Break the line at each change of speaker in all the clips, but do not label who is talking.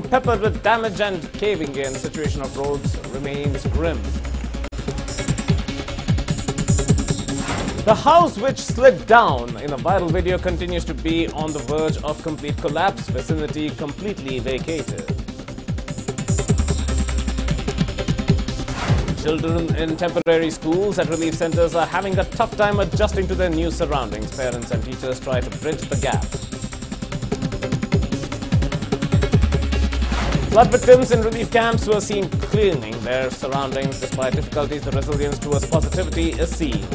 Peppered with damage and caving in, the situation of roads remains grim. The house which slid down in a viral video continues to be on the verge of complete collapse, vicinity completely vacated. Children in temporary schools at relief centers are having a tough time adjusting to their new surroundings. Parents and teachers try to bridge the gap. Flood victims in relief camps were seen cleaning their surroundings. Despite difficulties, the resilience towards positivity is seen.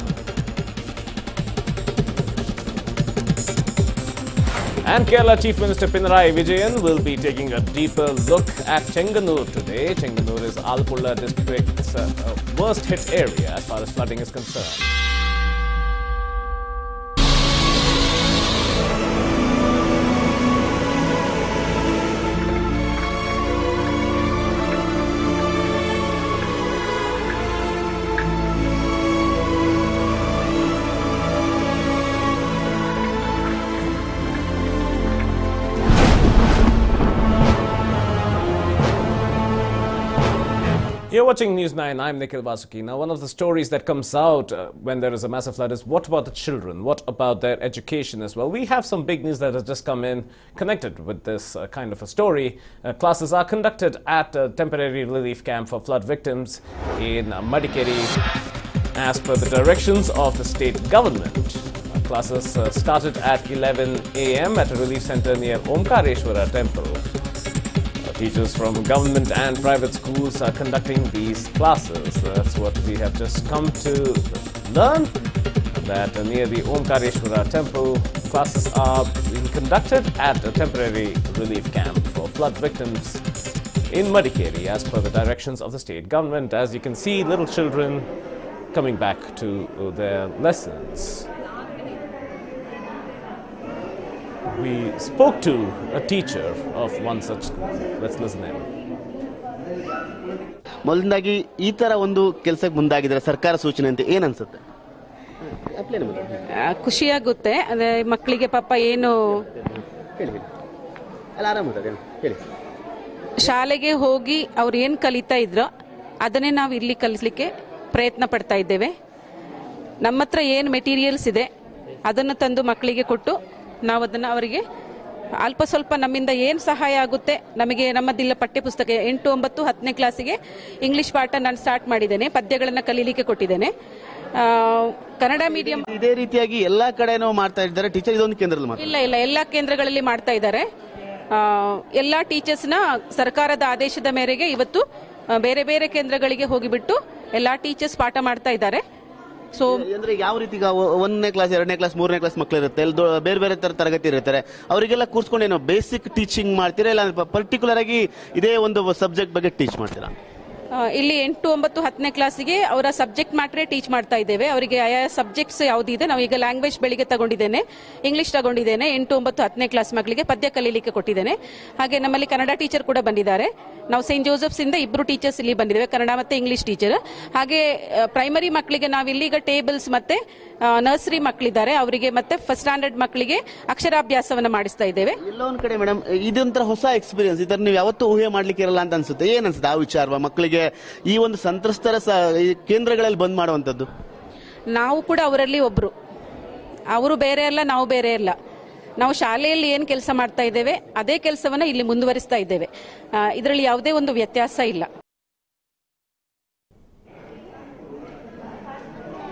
And Kerala Chief Minister Pinarayi Vijayan will be taking a deeper look at Chenganur today. Chenganur is Alappuzha district's worst hit area as far as flooding is concerned. You're watching News9. I'm Nikhil Vasuki. Now, one of the stories that comes out when there is a massive flood is what about the children? What about their education as well? We have some big news that has just come in connected with this kind of a story. Classes are conducted at a temporary relief camp for flood victims in Madikeri as per the directions of the state government. Classes started at 11 a.m. at a relief center near Omkareshwara temple. Teachers from government and private schools are conducting these classes. That's what we have just come to learn, that near the Omkareshwara temple, classes are being conducted at a temporary relief camp for flood victims in Madikeri as per the directions of the state government. As you can see, little children coming back to their lessons. We spoke to a teacher of one such school. Let's listen in.
ಮೊದಲನೇದಾಗಿ ಈ ತರ ಒಂದು ಕೆಲಸಕ್ಕೆ ಮುಂದಾಗಿದ್ರೆ ಸರ್ಕಾರ ಸೂಚನೆ ಅಂತ ಏನು ಅನ್ಸುತ್ತೆ?
ಖುಷಿಯಾಗುತ್ತೆ. ಅದೇ ಮಕ್ಕಳಿಗೆ ಪಾಪ ಏನು ಶಾಲೆಗೆ ಹೋಗಿ ಅವ್ರು ಏನು ಕಲಿತಾ ಇದ್ರೋ ಅದನ್ನೇ ನಾವು ಇಲ್ಲಿ ಕಲಿಸಲಿಕ್ಕೆ ಪ್ರಯತ್ನ ಪಡ್ತಾ ಇದ್ದೇವೆ. ನಮ್ಮ ಹತ್ರ ಏನು ಮೆಟೀರಿಯಲ್ಸ್ ಇದೆ ಅದನ್ನು ತಂದು ಮಕ್ಕಳಿಗೆ ಕೊಟ್ಟು ನಾವು ಅದನ್ನು ಅವರಿಗೆ ಅಲ್ಪ ಸ್ವಲ್ಪ ನಮ್ಮಿಂದ ಏನು ಸಹಾಯ ಆಗುತ್ತೆ ನಮಗೆ ನಮ್ಮದಿಲ್ಲ ಪಠ್ಯಪುಸ್ತಕ 8, 9, 10ನೇ ಕ್ಲಾಸಿಗೆ ಇಂಗ್ಲಿಷ್ ಪಾಠ ನಾನು ಸ್ಟಾರ್ಟ್ ಮಾಡಿದ್ದೇನೆ. ಪದ್ಯಗಳನ್ನು ಕಲೀಲಿಕ್ಕೆ ಕೊಟ್ಟಿದ್ದೇನೆ. ಕನ್ನಡ ಮೀಡಿಯಂ
ಇದೇ ರೀತಿಯಾಗಿ ಎಲ್ಲಾ ಕಡೆನೂ ಮಾಡ್ತಾ ಇದ್ದಾರೆ ಟೀಚರ್, ಇದೊಂದು ಕೇಂದ್ರದಲ್ಲಿ ಮಾತ್ರ
ಇಲ್ಲ ಎಲ್ಲಾ ಕೇಂದ್ರಗಳಲ್ಲಿ ಮಾಡ್ತಾ ಇದ್ದಾರೆ. ಎಲ್ಲಾ ಟೀಚರ್ಸ್ನ ಸರ್ಕಾರದ ಆದೇಶದ ಮೇರೆಗೆ ಇವತ್ತು ಬೇರೆ ಬೇರೆ ಕೇಂದ್ರಗಳಿಗೆ ಹೋಗಿಬಿಟ್ಟು ಎಲ್ಲಾ ಟೀಚರ್ಸ್ ಪಾಠ ಮಾಡ್ತಾ ಇದ್ದಾರೆ. ಸೊ
ಅಂದ್ರೆ ಯಾವ ರೀತಿ 1ನೇ ಕ್ಲಾಸ್ 2ನೇ ಕ್ಲಾಸ್ 3ನೇ ಕ್ಲಾಸ್ ಮಕ್ಕಳು ಇರುತ್ತೆ, ಬೇರೆ ಬೇರೆ ತರ ತರಗತಿ ಇರ್ತಾರೆ, ಅವರಿಗೆಲ್ಲ ಕೂರ್ಸ್ಕೊಂಡು ಏನೋ ಬೇಸಿಕ್ ಟೀಚಿಂಗ್ ಮಾಡ್ತೀರಾ ಇಲ್ಲ ಪರ್ಟಿಕ್ಯುಲರ್ ಆಗಿ ಇದೇ ಒಂದು ಸಬ್ಜೆಕ್ಟ್ ಬಗ್ಗೆ ಟೀಚ್ ಮಾಡ್ತೀರಾ?
ಇಲ್ಲಿ 8, 9, 10ನೇ ಕ್ಲಾಸಿಗೆ ಅವರ ಸಬ್ಜೆಕ್ಟ್ ಮ್ಯಾಟ್ರೇ ಟೀಚ್ ಮಾಡ್ತಾ ಇದ್ದೇವೆ. ಅವರಿಗೆ ಆಯಾ ಸಬ್ಜೆಕ್ಟ್ಸ್ ಯಾವುದಿದೆ, ನಾವು ಈಗ ಲ್ಯಾಂಗ್ವೇಜ್ ಬೆಳಿಗ್ಗೆ ತಗೊಂಡಿದ್ದೇನೆ, ಇಂಗ್ಲಿಷ್ ತಗೊಂಡಿದ್ದೇನೆ. 8, 9, 10ನೇ ಕ್ಲಾಸ್ ಮಕ್ಕಳಿಗೆ ಪದ್ಯ ಕಲೀಲಿಕ್ಕೆ ಕೊಟ್ಟಿದ್ದೇನೆ. ಹಾಗೆ ನಮ್ಮಲ್ಲಿ ಕನ್ನಡ ಟೀಚರ್ ಕೂಡ ಬಂದಿದ್ದಾರೆ. ನಾವು ಸೇಂಟ್ ಜೋಸೆಫ್ಸ್ ಇಂದ 2 ಟೀಚರ್ಸ್ ಇಲ್ಲಿ ಬಂದಿದ್ದೇವೆ, ಕನ್ನಡ ಮತ್ತೆ ಇಂಗ್ಲಿಷ್ ಟೀಚರ್. ಹಾಗೆ ಪ್ರೈಮರಿ ಮಕ್ಕಳಿಗೆ ನಾವಿಲ್ಲಿ ಈಗ ಟೇಬಲ್ಸ್ ಮತ್ತೆ ನರ್ಸರಿ ಮಕ್ಕಳಿದ್ದಾರೆ, ಅವರಿಗೆ ಮತ್ತೆ ಫಸ್ಟ್ ಸ್ಟ್ಯಾಂಡರ್ಡ್ ಮಕ್ಕಳಿಗೆ ಅಕ್ಷರಾಭ್ಯಾಸವನ್ನು ಮಾಡಿಸ್ತಾ ಇದ್ದೇವೆ.
ಎಲ್ಲ ಒಂದ್ ಕಡೆ ಮೇಡಮ್ ಇದೊಂಥರ ಹೊಸ ಎಕ್ಸ್ಪೀರಿಯನ್ಸ್, ಇದನ್ನ ನೀವು ಯಾವತ್ತೂ ಊಹೆ ಮಾಡ್ಲಿಕ್ಕೆ ಇರಲ್ಲ ಅಂತ ಅನ್ಸುತ್ತೆ. ಏನ್ ಅನ್ಸುತ್ತೆ ಆ ವಿಚಾರ ಮಕ್ಕಳಿಗೆ ಈ ಒಂದು ಸಂತ್ರಸ್ತರ ಕೇಂದ್ರಗಳಲ್ಲಿ ಬಂದ್ ಮಾಡುವಂತದ್ದು?
ನಾವು ಕೂಡ ಅವರಲ್ಲಿ ಒಬ್ರು, ಅವರು ಬೇರೆ ಅಲ್ಲ ನಾವು ಬೇರೆ ಅಲ್ಲ. ನಾವು ಶಾಲೆಯಲ್ಲಿ ಏನು ಕೆಲಸ ಮಾಡ್ತಾ ಇದ್ದೇವೆ ಅದೇ ಕೆಲಸವನ್ನ ಇಲ್ಲಿ ಮುಂದುವರಿಸ್ತಾ ಇದ್ದೇವೆ. ಇದರಲ್ಲಿ ಯಾವುದೇ ಒಂದು ವ್ಯತ್ಯಾಸ ಇಲ್ಲ.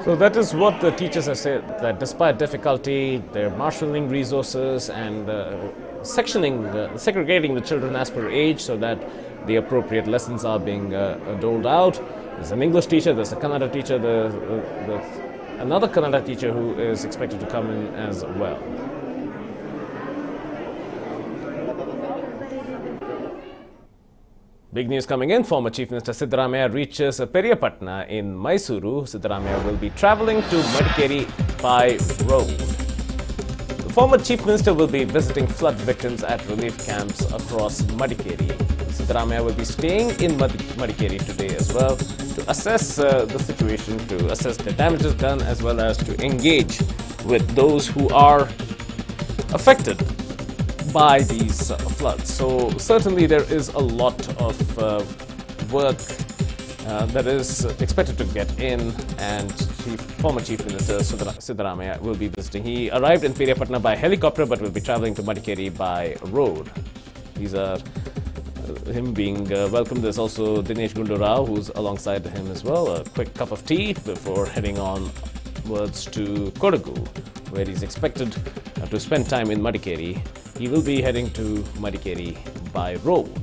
So that is what the teachers have said, that despite difficulty, they're marshalling resources and segregating the children as per age so that the appropriate lessons are being doled out. There's an English teacher, there's a Kannada teacher, there's another Kannada teacher who is expected to come in as well. Big news coming in. Former Chief Minister Siddaramaiah reaches Periyapatna in Mysuru. Siddaramaiah will be travelling to Madikeri by road. The former Chief Minister will be visiting flood victims at relief camps across Madikeri. Siddaramaiah will be staying in Madikeri today as well to assess the situation, to assess the damages done, as well as to engage with those who are affected by these floods. So certainly there is a lot of work that is expected to get in, and former Chief Minister Siddaramaiah will be visiting. He arrived in Periyapatna by helicopter but will be travelling to Madikeri by road. These are him being welcomed. There's also Dinesh Gundu Rao, who's alongside him as well. A quick cup of tea before heading onwards to Kodagu, where he's expected to spend time in Madikeri. He will be heading to Madikeri by road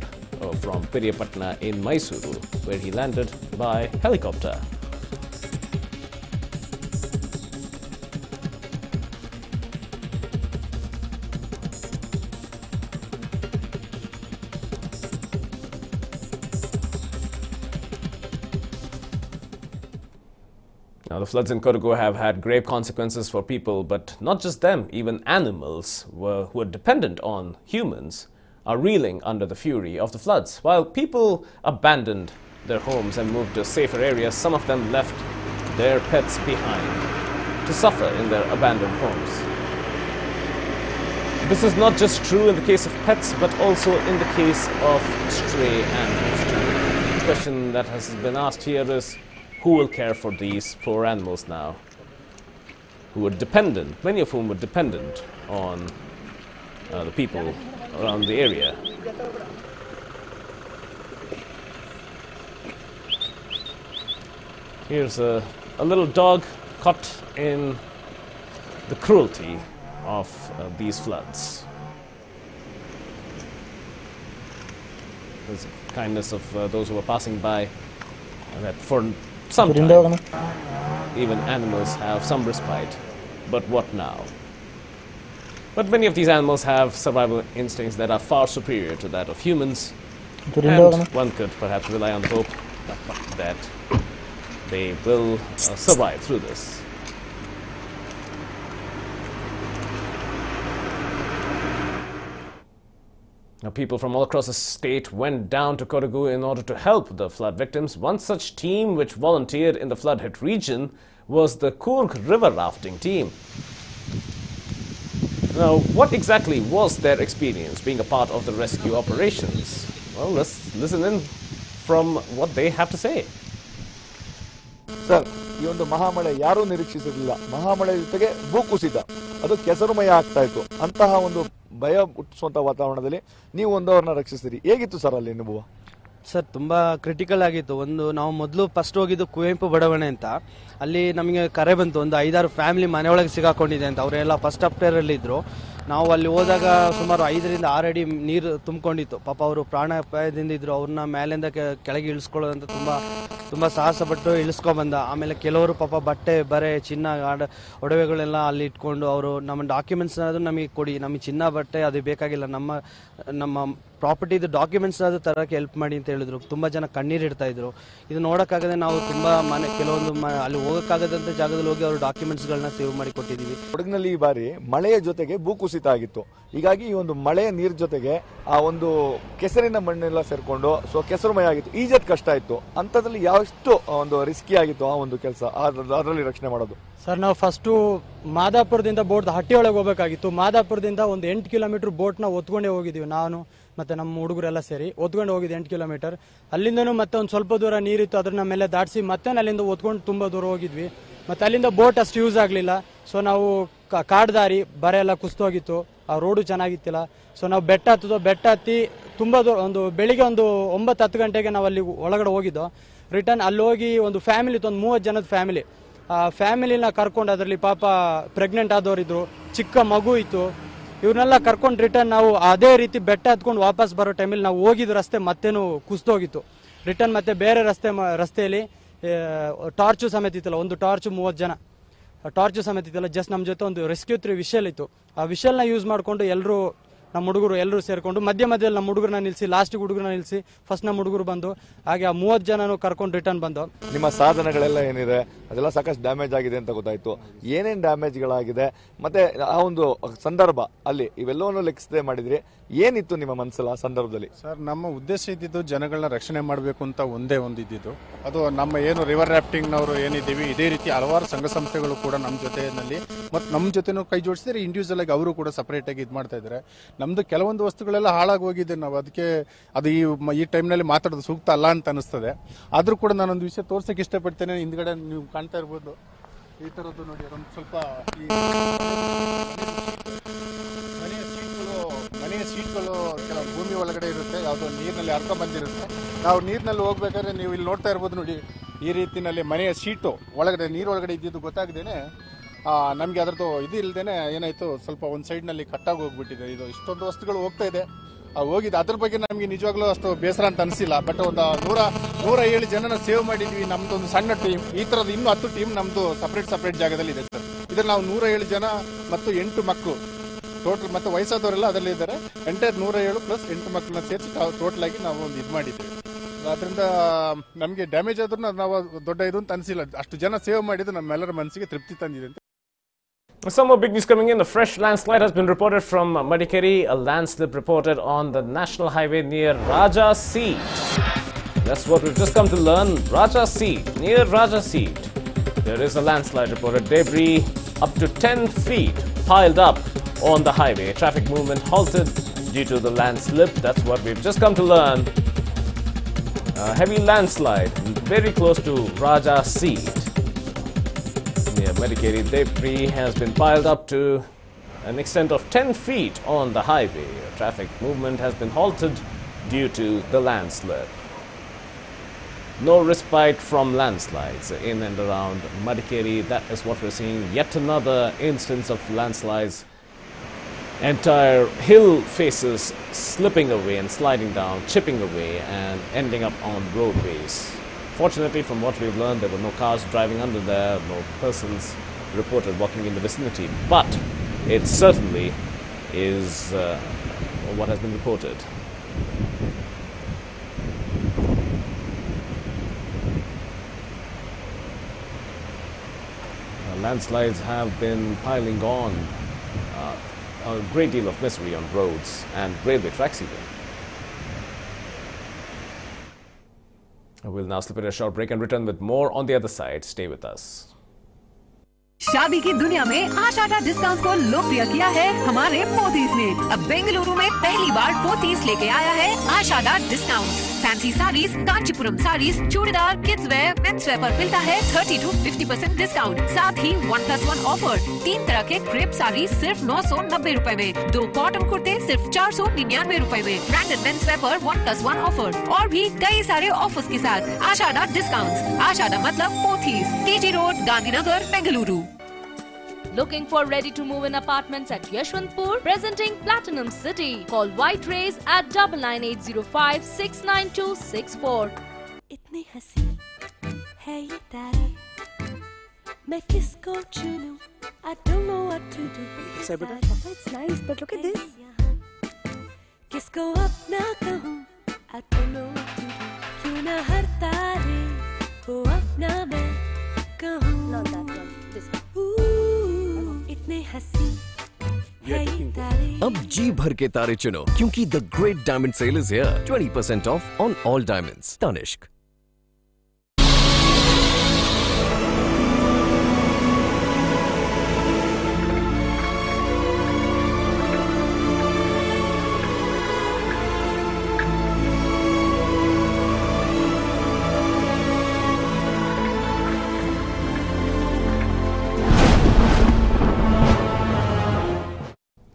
from Periyapatna in Mysuru, where he landed by helicopter. Now, the floods in Kodagu have had grave consequences for people, but not just them, even animals who are dependent on humans are reeling under the fury of the floods. While people abandoned their homes and moved to safer areas, some of them left their pets behind to suffer in their abandoned homes. This is not just true in the case of pets, but also in the case of stray animals too. The question that has been asked here is, who will care for these poor animals now, who were dependent, many of whom were dependent on the people around the area. Here's a little dog caught in the cruelty of these floods. There's the kindness of those who were passing by, that for some time, even animals have some respite. But what now? But many of these animals have survival instincts that are far superior to that of humans. And one could perhaps rely on hope that they will survive through this. Now, people from all across the state went down to Kodagu in order to help the flood victims. One such team which volunteered in the flood-hit region was the Coorg River Rafting Team. Now, what exactly was their experience being a part of the rescue operations? Well, let's listen in from what they have to say.
Sir, ಈ ಒಂದು ಮಹಾಮಳೆ ಯಾರೂ ನಿರೀಕ್ಷಿಸಿರಲಿಲ್ಲ. ಮಹಾಮಳೆ ಜೊತೆಗೆ ಭೂಕುಸಿತ, ಅದು ಕೆಸರುಮಯ ಆಗ್ತಾ ಇತ್ತು. ಅಂತಹ ಒಂದು ಭಯ ಹುಟ್ಟಿಸುವಂತ ವಾತಾವರಣದಲ್ಲಿ ನೀವು ಒಂದವ್ರನ್ನ ರಕ್ಷಿಸಿರಿ. ಹೇಗಿತ್ತು ಸರ್ ಅಲ್ಲಿ ಅನುಭವ?
ಸರ್, ತುಂಬ ಕ್ರಿಟಿಕಲ್ ಆಗಿತ್ತು. ನಾವು ಮೊದಲು ಫಸ್ಟ್ ಹೋಗಿದ್ದು ಕುವೆಂಪು ಬಡಾವಣೆ ಅಂತ. ಅಲ್ಲಿ ನಮಗೆ ಕರೆ ಬಂತು, ಒಂದು 5-6 ಫ್ಯಾಮಿಲಿ ಮನೆಯೊಳಗೆ ಸಿಗಾಕೊಂಡಿದೆ ಅಂತ. ಅವರೆಲ್ಲ ಫಸ್ಟ್ ಅಪ್ಟೇರಲ್ಲಿ ಇದ್ರು. ನಾವು ಅಲ್ಲಿ ಹೋದಾಗ ಸುಮಾರು 5ರಿಂದ 6 ಅಡಿ ನೀರು ತುಂಬಿಕೊಂಡಿತ್ತು. ಪಾಪ ಅವರು ಪ್ರಾಣಾಪಾಯದಿಂದ ಇದ್ರು. ಅವ್ರನ್ನ ಮೇಲಿಂದ ಕೆಳಗೆ ಇಳಿಸ್ಕೊಳ್ಳೋದಂತ ತುಂಬ ಸಾಹಸ ಪಟ್ಟು ಇಳಿಸ್ಕೊಂಡ್ಬಂದ. ಆಮೇಲೆ ಕೆಲವರು ಪಾಪ ಬಟ್ಟೆ ಬರೆ ಚಿನ್ನ ಒಡವೆಗಳೆಲ್ಲ ಅಲ್ಲಿ ಇಟ್ಕೊಂಡು ಅವರು ನಮ್ಮ ಡಾಕ್ಯುಮೆಂಟ್ಸ್ ಅದು ನಮಗೆ ಕೊಡಿ, ನಮಗೆ ಚಿನ್ನ ಬಟ್ಟೆ ಅದು ಬೇಕಾಗಿಲ್ಲ, ನಮ್ಮ ಪ್ರಾಪರ್ಟಿದು ಡಾಕ್ಯುಮೆಂಟ್ಸ್ ಅದು ತರಕ್ಕೆ ಹೆಲ್ಪ್ ಮಾಡಿ ಅಂತ ಹೇಳಿದ್ರು. ತುಂಬ ಜನ ಕಣ್ಣೀರು ಇಡ್ತಾ ಇದ್ರು. ಇದು ನೋಡೋಕ್ಕಾಗದೆ ನಾವು ತುಂಬ ಕೆಲವೊಂದು ಅಲ್ಲಿ ಹೋಗೋಕ್ಕಾಗದಂಥ ಜಾಗದಲ್ಲಿ ಹೋಗಿ ಅವರು ಡಾಕ್ಯುಮೆಂಟ್ಸ್ಗಳನ್ನ ಸೇವ್ ಮಾಡಿ ಕೊಟ್ಟಿದ್ದೀವಿ.
ಕೊಡಗಿನಲ್ಲಿ ಈ ಬಾರಿ ಮಳೆಯ ಜೊತೆಗೆ ಭೂಕುಸಿತ ಆಗಿತ್ತು. ಹೀಗಾಗಿ ಈ ಒಂದು ಮಳೆಯ ನೀರ್ ಜೊತೆಗೆ ಆ ಒಂದು ಕೆಸರಿನ ಮಣ್ಣೆಲ್ಲ ಸೇರ್ಕೊಂಡು ಕೆಸರುಮಯ ಆಗಿತ್ತು. ಈಜದ್ ಕಷ್ಟ ಇತ್ತು. ಅಂತದ್ರಲ್ಲಿ ಎಷ್ಟು ಒಂದು ರಿಸ್ಕಿ ಆಗಿತ್ತು ಆ ಒಂದು ಕೆಲಸ, ಅದರಲ್ಲಿ ರಕ್ಷಣೆ ಮಾಡೋದು?
ಸರ್, ನಾವು ಫಸ್ಟು ಮಾದಾಪುರದಿಂದ ಬೋಟ್ ಹಟ್ಟಿ ಒಳಗೆ ಹೋಗಬೇಕಾಗಿತ್ತು. ಮಾದಾಪುರದಿಂದ ಒಂದು 8 ಕಿಲೋಮೀಟರ್ ಬೋಟ್ನ ಒತ್ಕೊಂಡೇ ಹೋಗಿದ್ದೀವಿ. ನಾನು ಮತ್ತೆ ನಮ್ಮ ಹುಡುಗರೆಲ್ಲ ಸೇರಿ ಒತ್ಕೊಂಡು ಹೋಗಿದ್ದೆ 8 ಕಿಲೋಮೀಟರ್. ಅಲ್ಲಿಂದನೂ ಮತ್ತೆ ಒಂದು ಸ್ವಲ್ಪ ದೂರ ನೀರಿತ್ತು, ಅದನ್ನ ಮೇಲೆ ದಾಟಿಸಿ ಮತ್ತೆ ಅಲ್ಲಿಂದ ಒತ್ಕೊಂಡು ತುಂಬ ದೂರ ಹೋಗಿದ್ವಿ. ಮತ್ತೆ ಅಲ್ಲಿಂದ ಬೋಟ್ ಅಷ್ಟು ಯೂಸ್ ಆಗಲಿಲ್ಲ. ಸೊ ನಾವು ಕಾಡ್ದಾರಿ ಬರೆ ಎಲ್ಲ ಕುಸ್ತೋಗಿತ್ತು, ಆ ರೋಡು ಚೆನ್ನಾಗಿತ್ತಿಲ್ಲ. ಸೊ ನಾವು ಬೆಟ್ಟ ಹತ್ತಿ ತುಂಬ ದೂರ, ಒಂದು ಬೆಳಿಗ್ಗೆ ಒಂದು 9-10 ಗಂಟೆಗೆ ನಾವು ಅಲ್ಲಿ ಒಳಗಡೆ ಹೋಗಿದ್ದೋ. ರಿಟರ್ನ್ ಅಲ್ಲಿ ಹೋಗಿ ಒಂದು ಫ್ಯಾಮಿಲಿ ಇತ್ತು, ಒಂದು 30 ಜನದ ಫ್ಯಾಮಿಲಿ. ಆ ಫ್ಯಾಮಿಲಿನ ಕರ್ಕೊಂಡು, ಅದರಲ್ಲಿ ಪಾಪ ಪ್ರೆಗ್ನೆಂಟ್ ಆದವರಿದ್ರು, ಚಿಕ್ಕ ಮಗು ಇತ್ತು. ಇವ್ರನ್ನೆಲ್ಲ ಕರ್ಕೊಂಡು ರಿಟರ್ನ್ ನಾವು ಅದೇ ರೀತಿ ಬೆಟ್ಟ ಹತ್ಕೊಂಡು ವಾಪಸ್ ಬರೋ ಟೈಮಲ್ಲಿ ನಾವು ಹೋಗಿದ್ದ ರಸ್ತೆ ಮತ್ತೇನು ಕುಸ್ತೋಗಿತ್ತು. ರಿಟರ್ನ್ ಮತ್ತೆ ಬೇರೆ ರಸ್ತೆಯಲ್ಲಿ ಟಾರ್ಚು ಸಮೇತ ಇತ್ತಲ್ಲ, ಒಂದು ಟಾರ್ಚು 30 ಜನ ಟಾರ್ಚು ಸಮೇತ ಇತ್ತಲ್ಲ. ಜಸ್ಟ್ ನಮ್ಮ ಜೊತೆ ಒಂದು ರೆಸ್ಕ್ಯೂ 3 ವಿಷಲ್ ಇತ್ತು. ಆ ವಿಷಲ್ನ ಯೂಸ್ ಮಾಡಿಕೊಂಡು ಎಲ್ಲರೂ ನಮ್ಮ ಹುಡುಗರು ಎಲ್ಲರೂ ಸೇರಿಕೊಂಡು ಮಧ್ಯದಲ್ಲಿ ನಮ್ಮ ಹುಡುಗರನ್ನ ನಿಲ್ಲಿಸಿ, ಲಾಸ್ಟಿಗೆ ಹುಡುಗರನ್ನ ನಿಲ್ಲಿಸಿ ಫಸ್ಟ್ ನಮ್ಮ ಹುಡುಗರು ಬಂದು, ಹಾಗೆ ಆ 30 ಜನನು ಕರ್ಕೊಂಡು ರಿಟರ್ನ್ ಬಂದು.
ನಿಮ್ಮ ಸಾಧನಗಳೆಲ್ಲ ಏನಿದೆ ಅದೆಲ್ಲ ಸಾಕಷ್ಟು ಡ್ಯಾಮೇಜ್ ಆಗಿದೆ ಅಂತ ಗೊತ್ತಾಯ್ತು. ಏನೇನು ಡ್ಯಾಮೇಜ್ಗಳಾಗಿದೆ ಮತ್ತೆ ಆ ಒಂದು ಸಂದರ್ಭ ಅಲ್ಲಿ ಇವೆಲ್ಲವನ್ನು ಲೆಕ್ಕಿಸದೆ ಮಾಡಿದ್ರಿ, ಏನಿತ್ತು ನಿಮ್ಮ ಮನಸ್ಸಲ್ಲಿ ಆ ಸಂದರ್ಭದಲ್ಲಿ?
ಸರ್, ನಮ್ಮ ಉದ್ದೇಶ ಇದ್ದಿದ್ದು ಜನಗಳನ್ನ ರಕ್ಷಣೆ ಮಾಡಬೇಕು ಅಂತ ಒಂದೇ ಇದ್ದಿದ್ದು. ಅದು ನಮ್ಮ ಏನು ರಿವರ್ ರಾಫ್ಟಿಂಗ್ನವರು ಏನಿದ್ದೀವಿ, ಇದೇ ರೀತಿ ಹಲವಾರು ಸಂಘ ಸಂಸ್ಥೆಗಳು ಕೂಡ ನಮ್ಮ ಜೊತೆಯಲ್ಲಿ ಮತ್ತು ನಮ್ಮ ಜೊತೆನೂ ಕೈ ಜೋಡಿಸಿದ್ರೆ ಇಂಡಿವಿಜುವಲ್ ಆಗಿ ಅವರು ಕೂಡ ಸಪರೇಟ್ ಆಗಿ ಇದು ಮಾಡ್ತಾ ಇದ್ದಾರೆ. ನಮ್ಮದು ಕೆಲವೊಂದು ವಸ್ತುಗಳೆಲ್ಲ ಹಾಳಾಗಿ ಹೋಗಿದೆ. ನಾವು ಅದಕ್ಕೆ ಅದು ಈ ಟೈಮ್ನಲ್ಲಿ ಮಾತಾಡೋದು ಸೂಕ್ತ ಅಲ್ಲ ಅಂತ ಅನಿಸ್ತದೆ. ಆದರೂ ಕೂಡ ನಾನೊಂದು ವಿಷಯ ತೋರ್ಸೋಕ್ಕೆ ಇಷ್ಟಪಡ್ತೇನೆ. ಹಿಂದ್ಗಡೆ ನೀವು ಕಾಣ್ತಾ ಇರ್ಬೋದು ಈ ಥರದ್ದು ನೋಡಿ, ಒಂದು ಸ್ವಲ್ಪ ಈ ಮನೆಯ ಸೀಟ್ಗಳು ಕೆಲವು ಭೂಮಿ ಒಳಗಡೆ ಇರುತ್ತೆ, ಯಾವುದೋ ನೀರಿನಲ್ಲಿ ಹರ್ಕೊಂಡು ಬಂದಿರುತ್ತೆ. ನಾವು ನೀರಿನಲ್ಲಿ ಹೋಗ್ಬೇಕಾದ್ರೆ ನೀವು ಇಲ್ಲಿ ನೋಡ್ತಾ ಇರ್ಬೋದು ನೋಡಿ, ಈ ರೀತಿಯಲ್ಲಿ ಮನೆಯ ಸೀಟು ಒಳಗಡೆ ನೀರೊಳಗಡೆ ಇದ್ದಿದ್ದು ಗೊತ್ತಾಗದೇನೆ ನಮಗೆ ಅದರದ್ದು ಇದು ಇಲ್ಲದೇನೆ ಏನಾಯಿತು, ಸ್ವಲ್ಪ ಒಂದು ಸೈಡ್ನಲ್ಲಿ ಕಟ್ಟಾಗಿ ಹೋಗ್ಬಿಟ್ಟಿದೆ. ಇದು ಇಷ್ಟೊಂದು ವಸ್ತುಗಳು ಹೋಗ್ತಾ ಇದೆ, ಹೋಗಿದೆ. ಅದ್ರ ಬಗ್ಗೆ ನಮಗೆ ನಿಜವಾಗ್ಲೂ ಅಷ್ಟು ಬೇಸರ ಅಂತ ಅನಿಸಿಲ್ಲ. ಬಟ್ ಒಂದು 107 ಜನನ ಸೇವ್ ಮಾಡಿದ್ವಿ. ನಮ್ದು ಒಂದು ಸಣ್ಣ ಟೀಮ್, ಈ ಥರದ್ದು ಇನ್ನೂ 10 ಟೀಮ್ ನಮ್ಮದು ಸಪ್ರೇಟ್ ಜಾಗದಲ್ಲಿ ಇದೆ ಸರ್. ಇದ್ರಲ್ಲಿ ನಾವು 107 ಜನ ಮತ್ತು 8 ಮಕ್ಕಳು ಟೋಟಲ್, ಮತ್ತು ವಯಸ್ಸಾದವರೆಲ್ಲ ಅದರಲ್ಲಿ ಇದ್ದಾರೆ. ಎಂಟೈರ್ 107 ಪ್ಲಸ್ 8 ಮಕ್ಕಳನ್ನ ಸೇರಿಸಿ ಟೋಟಲ್ ಆಗಿ ನಾವು ಒಂದು ಇದು ಮಾಡಿದ್ದೀವಿ. ಅದರಿಂದ ನಮಗೆ ಡ್ಯಾಮೇಜ್ ಆದ್ರೂ ನಾವು ದೊಡ್ಡ ಇದು ಅಂತ ಅನಿಸಿಲ್ಲ. ಅಷ್ಟು ಜನ ಸೇವ್ ಮಾಡಿದ್ದು ನಮ್ಮೆಲ್ಲರ ಮನಸ್ಸಿಗೆ ತೃಪ್ತಿ ತಂದಿದೆ ಅಂತ.
Some more big news coming in. A fresh landslide has been reported from Madikeri. A landslip reported on the national highway near Raja Seat. That's what we've just come to learn. Raja Seat, near Raja Seat, there is a landslide reported. Debris up to 10 feet piled up on the highway. Traffic movement halted due to the landslip. That's what we've just come to learn. A heavy landslide very close to Raja Seat. Near Madikeri, debris has been piled up to an extent of 10 feet on the highway. Traffic movement has been halted due to the landslip. No respite from landslides in and around Madikeri. That is what we're seeing. Yet another instance of landslides. Entire hill faces slipping away and sliding down, chipping away and ending up on roadways. Fortunately, from what we've learned, there were no cars driving under there, no persons reported walking in the vicinity. But it certainly is what has been reported. Landslides have been piling on a great deal of misery on roads and railway tracks even. We'll now slip in a short break and return with more on the other side. Stay with us.
शादी की दुनिया में आशाटा discount को लोकप्रिय किया है हमारे पोथीज ने। अब बेंगलुरु में पहली बार पोथीज लेके आया है Ashada discount. Fancy saris, Kanchipuram saris, churidar, kids wear, men's wear पर मिलता है 30 to 50% डिस्काउंट। साथ ही 1+1 ऑफर। 3 तरह के क्रेप साड़ी सिर्फ 990 रुपए में, 2 कॉटन कुर्ते सिर्फ 499 रुपए में, ब्रांडेड मेंस वेयर पर 1+1 ऑफर और भी कई सारे ऑफर्स के साथ आशाटा डिस्काउंट। आशाटा मतलब Pothys, KG road, Gandhinagar, Bengaluru.
Looking for ready-to-move-in apartments at Yashwantpur? Presenting Platinum City. Call White Rays at 99805 69264.
इतनी हंसी है ये तारीफ, मैं किसको चुनूं? I don't know what to do. It's nice, but look at this. किसको अपना कहूँ? I don't know what to do. क्यों ना हर तारीफ को अपना मैं कहूँ? Not that one. This one. इतने हंसी है ये तारीफ।
अब जी भर के तारे चुनो क्योंकि the great diamond sale is here. 20% off on all diamonds. Tanishq.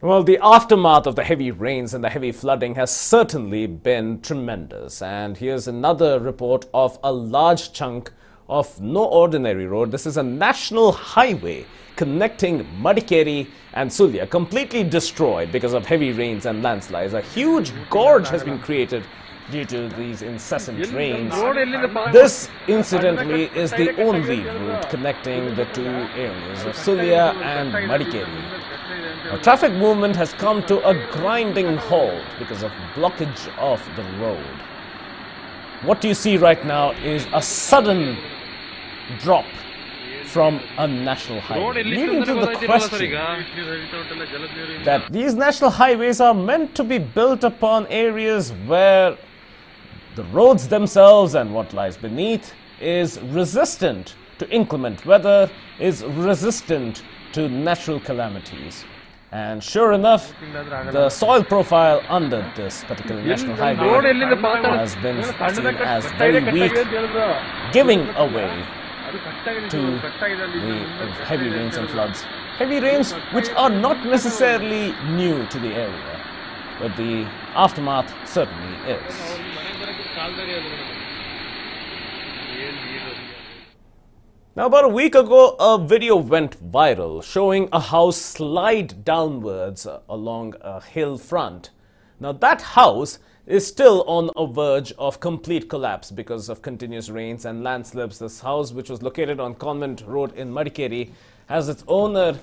Well, the aftermath of the heavy rains and the heavy flooding has certainly been tremendous. And here's another report of a large chunk of no ordinary road. This is a national highway connecting Madikeri and Sulya, completely destroyed because of heavy rains and landslides. A huge gorge has been created due to these incessant rains. This, incidentally, is the only route connecting the two areas of Sulya and Madikeri. Traffic movement has come to a grinding halt because of blockage of the road. What you see right now is a sudden drop from a national highway, leading to the question that these national highways are meant to be built upon areas where the roads themselves and what lies beneath is resistant to inclement weather, is resistant to natural calamities. And sure enough, the soil profile under this particular national highway has been seen as very weak, giving away to the heavy rains and floods. Heavy rains which are not necessarily new to the area, but the aftermath certainly is. Now, about a week ago, a video went viral showing a house slide downwards along a hill front. Now, that house is still on a verge of complete collapse because of continuous rains and landslips. This house, which was located on Convent Road in Madikeri, has its owner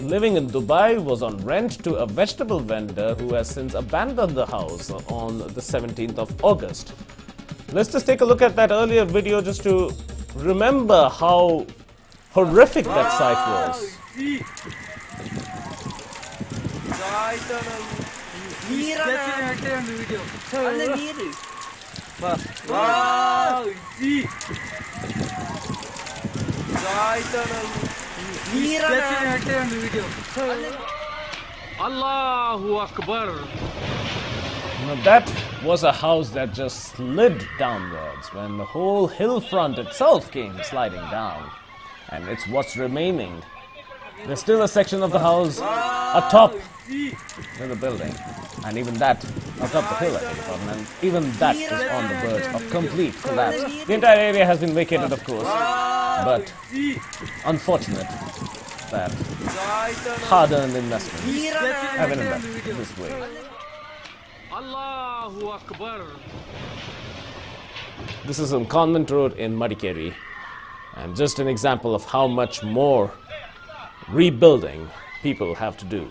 living in Dubai, was on rent to a vegetable vendor who has since abandoned the house on the 17th of August. Let's just take a look at that earlier video just to remember how horrific that sight was.
Allahu Akbar.
Now that was a house that just slid downwards when the whole hill front itself came sliding down. And it's what's remaining. There's still a section of the house atop the building. And even that, atop the hill, I beg your pardon, and even that is on the verge of complete collapse. The entire area has been vacated, of course, but unfortunate that hard-earned investments have ended up this way.
Allahu Akbar.
This is on Convent Road in Madikeri, and just an example of how much more rebuilding people have to do.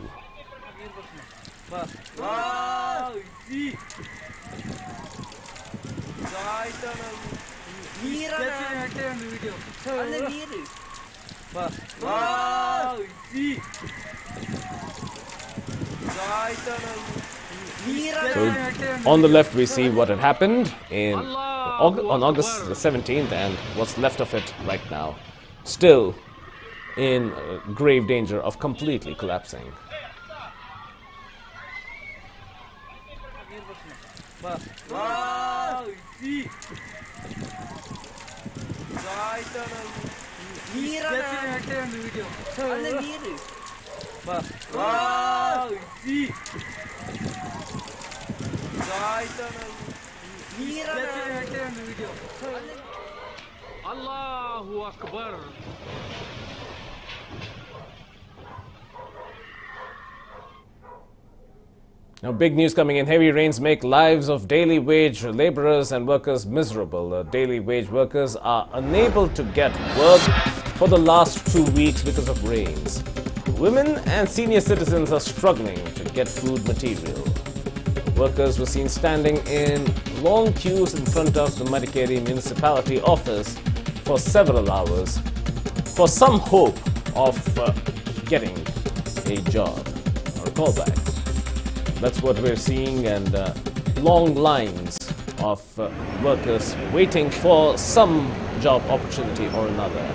So on the left we see what had happened on August the 17th and what's left of it right now, still in grave danger of completely collapsing.
Allahu Akbar.
Now, big news coming in. Heavy rains make lives of daily wage laborers and workers miserable. Daily wage workers are unable to get work for the last 2 weeks because of rains. Women and senior citizens are struggling to get food material. Workers were seen standing in long queues in front of the Madikeri municipality office for several hours for some hope of getting a job or a callback. That's what we're seeing, and long lines of workers waiting for some job opportunity or another,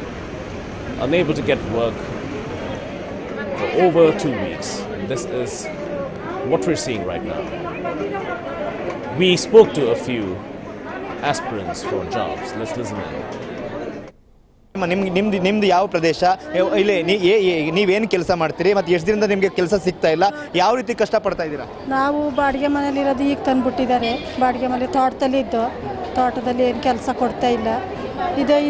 unable to get work for over 2 weeks. This is what we're seeing right now. We spoke to a few aspirants for jobs. Let's listen in.
ನಿಮ್ದು ಯಾವ ಪ್ರದೇಶ, ಇಲ್ಲಿ ನೀವೇನು ಕೆಲಸ ಮಾಡ್ತೀರಿ, ಮತ್ತು ಎಷ್ಟು ದಿನದಿಂದ ನಿಮಗೆ ಕೆಲಸ ಸಿಗ್ತಾ ಇಲ್ಲ, ಯಾವ ರೀತಿ ಕಷ್ಟಪಡ್ತಾ ಇದ್ದೀರಾ?
ನಾವು ಬಾಡಿಗೆ ಮನೇಲಿರೋದು ಈಗ ತಂದುಬಿಟ್ಟಿದ್ದಾರೆ. ಬಾಡಿಗೆ ಮನೆ ತೋಟದಲ್ಲಿದ್ದು, ತೋಟದಲ್ಲಿ ಏನು ಕೆಲಸ ಕೊಡ್ತಾ ಇಲ್ಲ.